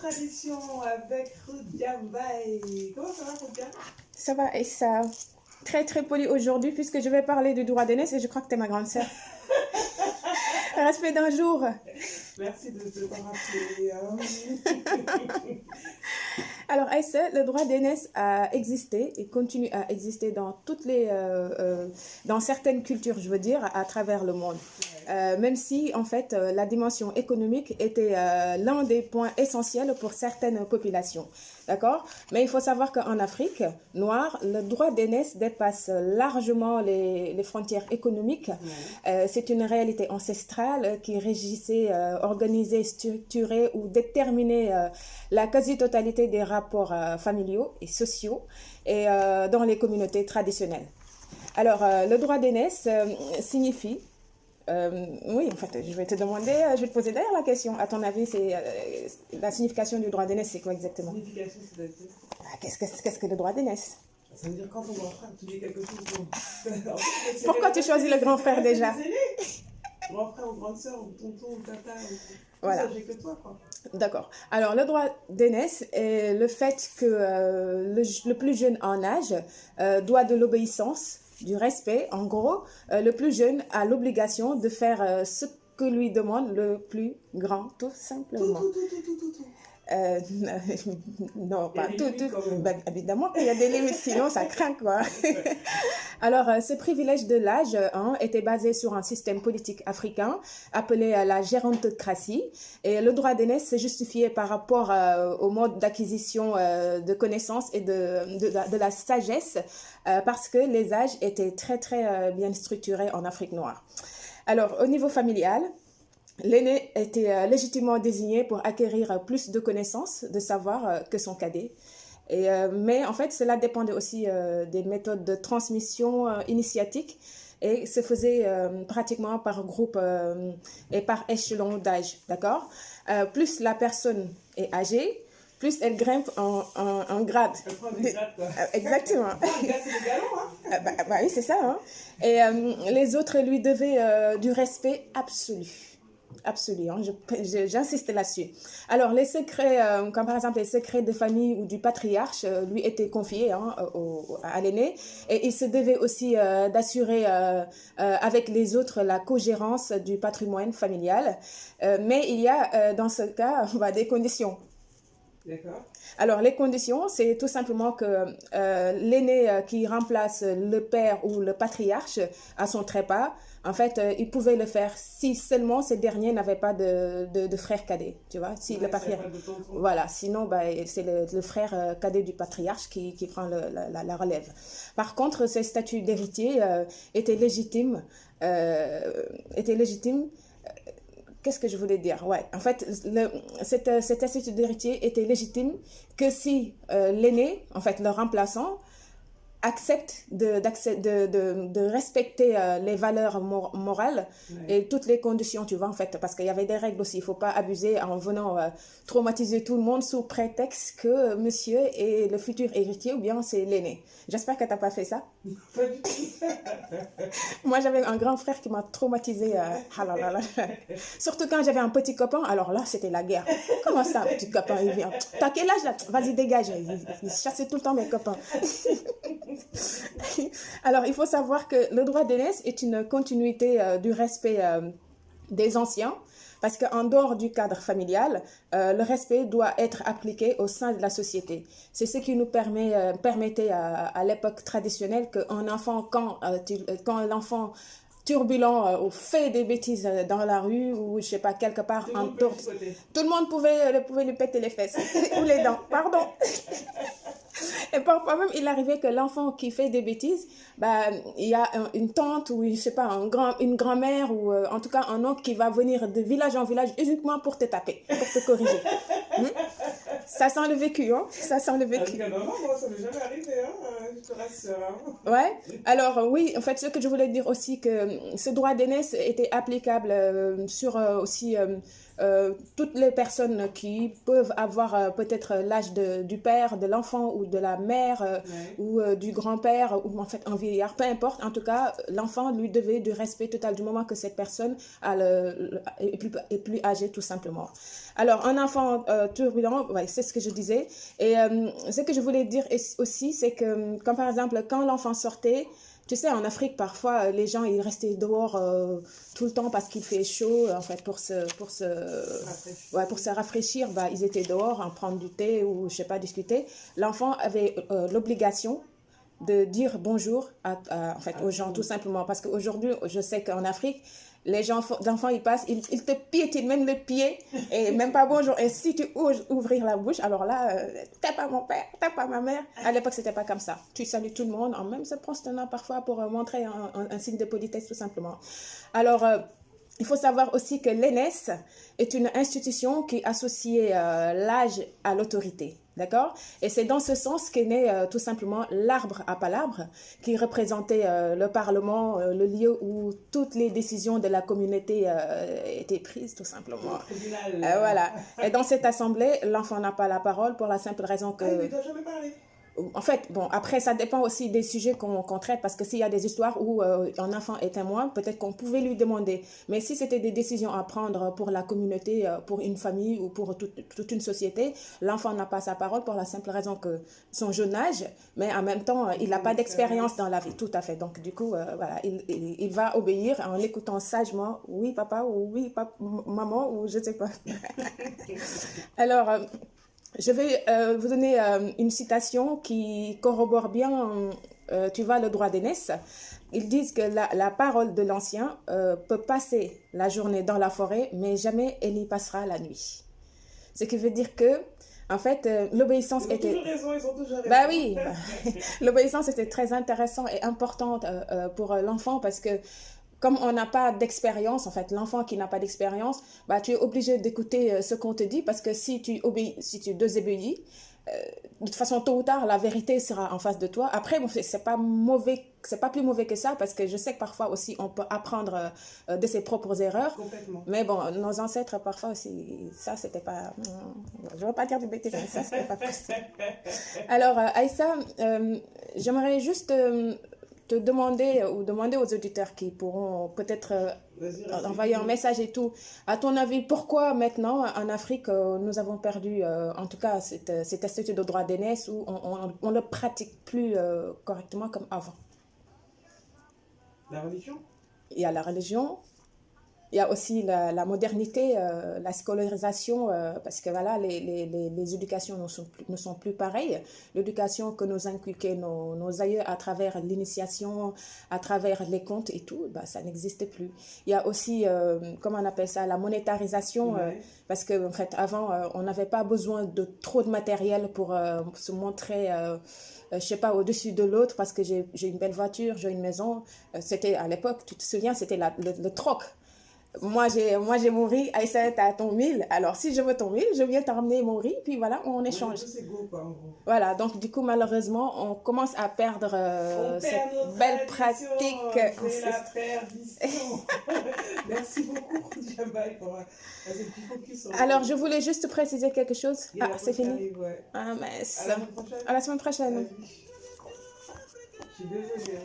tradition avec Roudia Mbaye. Comment ça va, Roudia? Ça va, et ça très très poli aujourd'hui puisque je vais parler du droit d'aînesse et je crois que tu es ma grande sœur. Respect d'un jour. Merci de te rappeler. Alors, Aïssa, le droit d'aînesse a existé et continue à exister dans dans certaines cultures, je veux dire, à travers le monde. Même si, en fait, la dimension économique était l'un des points essentiels pour certaines populations. D'accord? Mais il faut savoir qu'en Afrique noire, le droit d'aînesse dépasse largement les frontières économiques. C'est une réalité ancestrale qui régissait, organisait, structurait ou déterminait la quasi-totalité des rapports familiaux et sociaux et dans les communautés traditionnelles. Alors, le droit d'aînesse signifie oui, en fait, je vais te demander, je vais te poser d'ailleurs la question. À ton avis, c'est la signification du droit d'aînesse, c'est quoi exactement? La signification, c'est-à-dire qu'est-ce que le droit d'aînesse? Ça veut dire quand ton grand frère te dit quelque chose. Pourquoi tu choisis le grand frère déjà? Grand frère ou grande sœur ou tonton ou tata. Voilà. J'ai que toi, quoi. D'accord. Alors, le droit d'aînesse est le fait que le plus jeune en âge doit de l'obéissance, du respect. En gros, le plus jeune a l'obligation de faire ce que lui demande le plus grand, tout simplement. Tout. Non, pas tout. Ben, évidemment qu'il y a des limites, sinon ça craint, quoi. Alors, ce privilège de l'âge était basé sur un système politique africain appelé la gérontocratie. Et le droit d'aînesse se justifiait par rapport au mode d'acquisition de connaissances et de la sagesse parce que les âges étaient très, très bien structurés en Afrique noire. Alors, au niveau familial, l'aîné était légitimement désigné pour acquérir plus de connaissances, de savoir que son cadet. Mais en fait, cela dépendait aussi des méthodes de transmission initiatique et se faisait pratiquement par groupe et par échelon d'âge, d'accord? Plus la personne est âgée, plus elle grimpe en grade. Elle prend des grades, quoi. Exactement. C'est le galon, hein? Oui, c'est ça. Hein? Et les autres lui devaient du respect absolu. Absolu, hein, j'insiste là-dessus. Alors, les secrets, comme par exemple les secrets de famille ou du patriarche, lui étaient confiés à l'aîné. Et il se devait aussi d'assurer avec les autres la cogérance du patrimoine familial. Mais il y a dans ce cas des conditions. D'accord. Alors, les conditions, c'est tout simplement que l'aîné qui remplace le père ou le patriarche à son trépas, en fait, il pouvait le faire si seulement ces derniers n'avaient pas de frère cadet, tu vois. Si le patriarche, voilà, sinon, c'est le frère cadet du patriarche qui prend la relève. Par contre, ces statuts d'héritier étaient légitimes. Qu'est-ce que je voulais dire? Ouais, en fait, cet institut d'héritier était légitime que si l'aîné, en fait, le remplaçant, accepte de respecter les valeurs morales et toutes les conditions, tu vois, en fait, parce qu'il y avait des règles aussi. Il ne faut pas abuser en venant traumatiser tout le monde sous prétexte que monsieur est le futur héritier ou bien c'est l'aîné. J'espère que tu n'as pas fait ça. Moi, j'avais un grand frère qui m'a traumatisé. Surtout quand j'avais un petit copain, alors là, c'était la guerre. Comment ça, petit copain, il vient? T'as quel âge là? Vas-y, dégage. Il chassait tout le temps mes copains. Alors, il faut savoir que le droit d'aînesse est une continuité du respect des anciens, parce qu'en dehors du cadre familial, le respect doit être appliqué au sein de la société. C'est ce qui nous permettait à l'époque traditionnelle qu'un enfant, quand l'enfant turbulent fait des bêtises dans la rue ou je sais pas quelque part tout le monde pouvait lui péter les fesses ou les dents, pardon. Et parfois même, il arrivait que l'enfant qui fait des bêtises, il y a une tante ou, je sais pas, une grand-mère ou en tout cas un oncle qui va venir de village en village uniquement pour te taper, pour te corriger. Ça sent le vécu, hein? Ça sent le vécu. Non, moi, ça m'est jamais arrivé, hein? Je te rassure. Hein? Ouais. Alors, oui, en fait, ce que je voulais dire aussi, que ce droit d'aînesse était applicable sur aussi toutes les personnes qui peuvent avoir peut-être l'âge du père, de l'enfant ou de la mère ou du grand-père ou en fait un vieillard, peu importe. En tout cas, l'enfant lui devait du respect total du moment que cette personne est plus âgée tout simplement. Alors, un enfant turbulent, ouais, c'est ce que je disais. Et ce que je voulais dire aussi, c'est que, comme par exemple, quand l'enfant sortait, tu sais, en Afrique, parfois, les gens, ils restaient dehors tout le temps parce qu'il fait chaud, en fait, pour se rafraîchir, bah, ils étaient dehors, en prendre du thé ou, je sais pas, discuter. L'enfant avait l'obligation de dire bonjour en fait, aux gens, tout simplement. Parce qu'aujourd'hui, je sais qu'en Afrique, les enfants, ils passent, ils te piétinent même le pied et même pas bonjour. Et si tu oses ouvrir la bouche, alors là, t'es pas mon père, t'es pas ma mère. À l'époque, c'était pas comme ça. Tu salues tout le monde en même se prosternant parfois pour montrer un signe de politesse, tout simplement. Alors, il faut savoir aussi que l'ENES est une institution qui associe l'âge à l'autorité. D'accord? Et c'est dans ce sens qu'est né tout simplement l'arbre à palabre, qui représentait le Parlement, le lieu où toutes les décisions de la communauté étaient prises, tout simplement. Voilà. Et dans cette assemblée, l'enfant n'a pas la parole pour la simple raison que... Ah, mais t'as jamais parlé. En fait, bon, après, ça dépend aussi des sujets qu'on traite, parce que s'il y a des histoires où un enfant est témoin, peut-être qu'on pouvait lui demander. Mais si c'était des décisions à prendre pour la communauté, pour une famille ou pour toute une société, l'enfant n'a pas sa parole pour la simple raison que son jeune âge, mais en même temps, il n'a pas d'expérience dans la vie. Tout à fait. Donc, du coup, voilà, il va obéir en écoutant sagement, oui, papa, ou oui, maman, ou je ne sais pas. Alors... je vais vous donner une citation qui corrobore bien, tu vois, le droit d'aînesse. Ils disent que la parole de l'ancien peut passer la journée dans la forêt, mais jamais elle y passera la nuit. Ce qui veut dire que, en fait, l'obéissance était... Ils ont toujours raison. Bah oui, l'obéissance était très intéressante et importante pour l'enfant parce que comme on n'a pas d'expérience, en fait, l'enfant qui n'a pas d'expérience, bah, tu es obligé d'écouter ce qu'on te dit parce que si tu désobéis, de toute façon, tôt ou tard, la vérité sera en face de toi. Après, bon, c'est pas mauvais, c'est pas plus mauvais que ça parce que je sais que parfois aussi, on peut apprendre de ses propres erreurs. Complètement. Mais bon, nos ancêtres, parfois aussi, ça, c'était pas... je ne veux pas dire du bêtise, mais ça, c'était pas possible. Alors, Aïssa, j'aimerais juste... te demander ou demander aux auditeurs qui pourront peut-être envoyer un message et tout. À ton avis, pourquoi maintenant en Afrique nous avons perdu en tout cas cet institut de droit d'aînesse où on ne le pratique plus correctement comme avant? La religion? Il y a la religion. Il y a aussi la modernité, la scolarisation, parce que voilà, les éducations ne sont plus pareilles. L'éducation que nous inculquaient nos aïeux à travers l'initiation, à travers les contes et tout, bah, ça n'existe plus. Il y a aussi, comment on appelle ça, la monétarisation, parce qu'en fait, avant, on n'avait pas besoin de trop de matériel pour se montrer... je sais pas, au-dessus de l'autre parce que j'ai une belle voiture, j'ai une maison. C'était à l'époque, tu te souviens, c'était le troc. Moi, j'ai mon riz, Aïssa, t'as ton mille. Alors, si je veux ton mille, je viens t'emmener mon riz, puis voilà, on échange. C'est go, quoi, en gros. Voilà, donc du coup, malheureusement, on commence à perdre cette belle pratique. C'est la perdition. Merci beaucoup, Djambaï, pour ce petit focus. Alors, je voulais juste préciser quelque chose. Ah, c'est fini. Arrive, ouais. Ah, mais À la semaine prochaine. à la semaine prochaine. Je suis désolée.